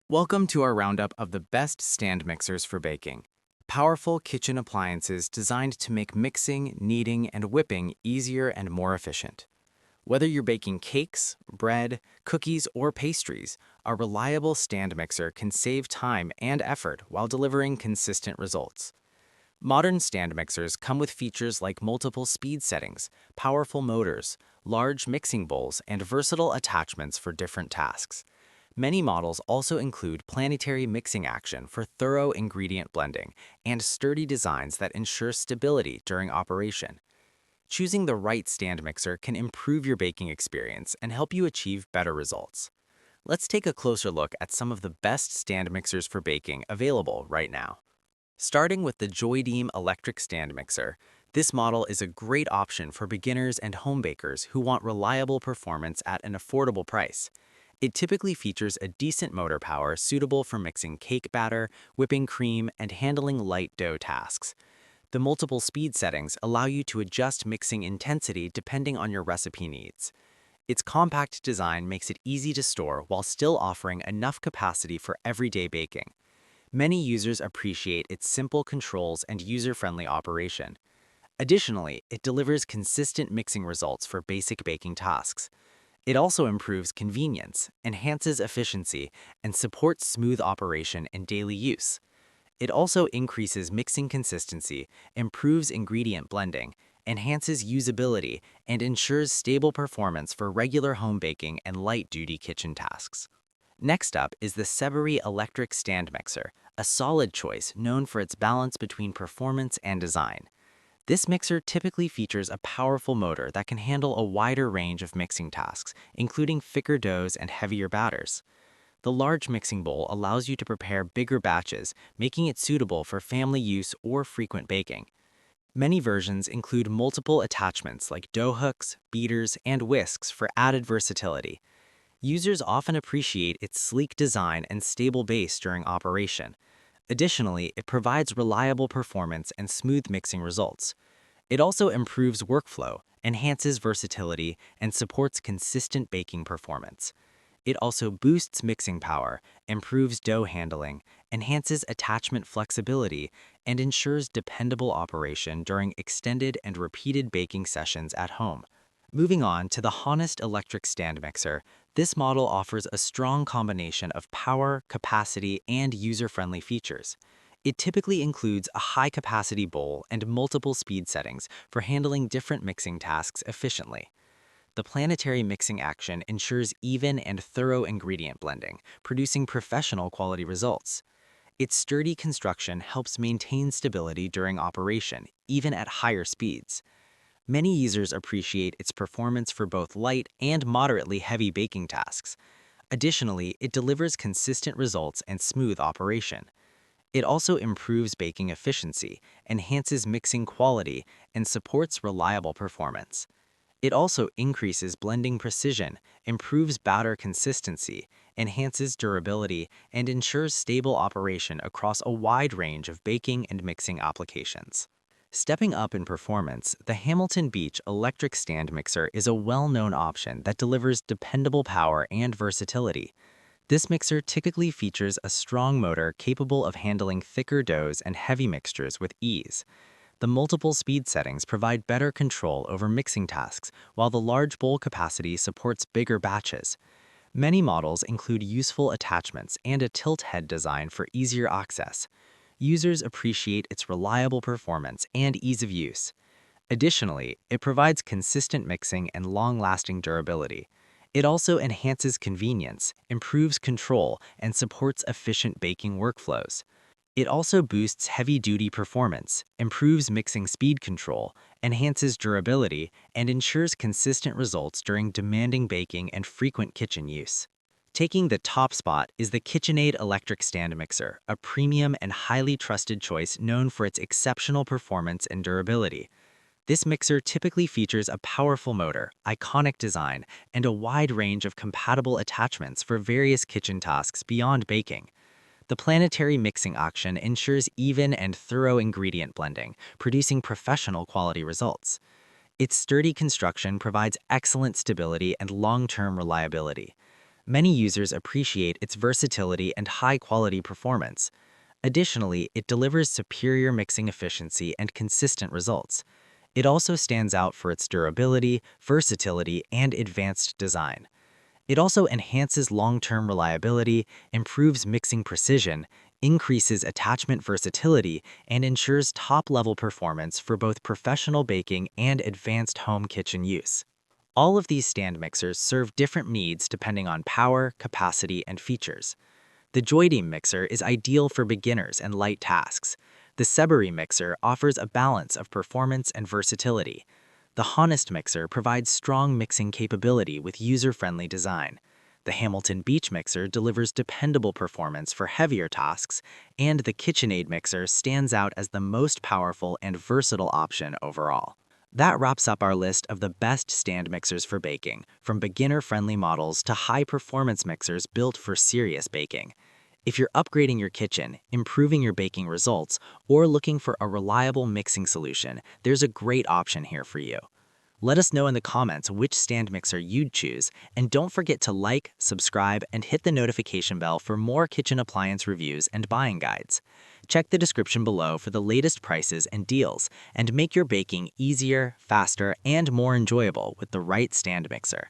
Welcome to our roundup of the best stand mixers for baking. Powerful kitchen appliances designed to make mixing, kneading, and whipping easier and more efficient. Whether you're baking cakes, bread, cookies, or pastries, a reliable stand mixer can save time and effort while delivering consistent results. Modern stand mixers come with features like multiple speed settings, powerful motors, large mixing bowls, and versatile attachments for different tasks. Many models also include planetary mixing action for thorough ingredient blending and sturdy designs that ensure stability during operation. Choosing the right stand mixer can improve your baking experience and help you achieve better results. Let's take a closer look at some of the best stand mixers for baking available right now. Starting with the Joydeem electric stand mixer, this model is a great option for beginners and home bakers who want reliable performance at an affordable price. It typically features a decent motor power suitable for mixing cake batter, whipping cream, and handling light dough tasks. The multiple speed settings allow you to adjust mixing intensity depending on your recipe needs. Its compact design makes it easy to store while still offering enough capacity for everyday baking. Many users appreciate its simple controls and user-friendly operation. Additionally, it delivers consistent mixing results for basic baking tasks. It also improves convenience, enhances efficiency, and supports smooth operation in daily use. It also increases mixing consistency, improves ingredient blending, enhances usability, and ensures stable performance for regular home baking and light-duty kitchen tasks. Next up is the Sebury electric stand mixer, a solid choice known for its balance between performance and design. This mixer typically features a powerful motor that can handle a wider range of mixing tasks, including thicker doughs and heavier batters. The large mixing bowl allows you to prepare bigger batches, making it suitable for family use or frequent baking. Many versions include multiple attachments like dough hooks, beaters, and whisks for added versatility. Users often appreciate its sleek design and stable base during operation. Additionally, it provides reliable performance and smooth mixing results. It also improves workflow, enhances versatility, and supports consistent baking performance. It also boosts mixing power, improves dough handling, enhances attachment flexibility, and ensures dependable operation during extended and repeated baking sessions at home. Moving on to the Honest electric stand mixer, this model offers a strong combination of power, capacity, and user-friendly features. It typically includes a high-capacity bowl and multiple speed settings for handling different mixing tasks efficiently. The planetary mixing action ensures even and thorough ingredient blending, producing professional quality results. Its sturdy construction helps maintain stability during operation, even at higher speeds. Many users appreciate its performance for both light and moderately heavy baking tasks. Additionally, it delivers consistent results and smooth operation. It also improves baking efficiency, enhances mixing quality, and supports reliable performance. It also increases blending precision, improves batter consistency, enhances durability, and ensures stable operation across a wide range of baking and mixing applications. Stepping up in performance, the Hamilton Beach electric stand mixer is a well-known option that delivers dependable power and versatility. This mixer typically features a strong motor capable of handling thicker doughs and heavy mixtures with ease. The multiple speed settings provide better control over mixing tasks, while the large bowl capacity supports bigger batches. Many models include useful attachments and a tilt head design for easier access. Users appreciate its reliable performance and ease of use. Additionally, it provides consistent mixing and long-lasting durability. It also enhances convenience, improves control, and supports efficient baking workflows. It also boosts heavy-duty performance, improves mixing speed control, enhances durability, and ensures consistent results during demanding baking and frequent kitchen use. Taking the top spot is the KitchenAid electric stand mixer, a premium and highly trusted choice known for its exceptional performance and durability. This mixer typically features a powerful motor, iconic design, and a wide range of compatible attachments for various kitchen tasks beyond baking. The planetary mixing action ensures even and thorough ingredient blending, producing professional quality results. Its sturdy construction provides excellent stability and long-term reliability. Many users appreciate its versatility and high-quality performance. Additionally, it delivers superior mixing efficiency and consistent results. It also stands out for its durability, versatility, and advanced design. It also enhances long-term reliability, improves mixing precision, increases attachment versatility, and ensures top-level performance for both professional baking and advanced home kitchen use. All of these stand mixers serve different needs depending on power, capacity, and features. The Joydeem mixer is ideal for beginners and light tasks. The Seberi mixer offers a balance of performance and versatility. The Honest mixer provides strong mixing capability with user-friendly design. The Hamilton Beach mixer delivers dependable performance for heavier tasks, and the KitchenAid mixer stands out as the most powerful and versatile option overall. That wraps up our list of the best stand mixers for baking, from beginner-friendly models to high-performance mixers built for serious baking. If you're upgrading your kitchen, improving your baking results, or looking for a reliable mixing solution, there's a great option here for you. Let us know in the comments which stand mixer you'd choose, and don't forget to like, subscribe, and hit the notification bell for more kitchen appliance reviews and buying guides. Check the description below for the latest prices and deals, and make your baking easier, faster, and more enjoyable with the right stand mixer.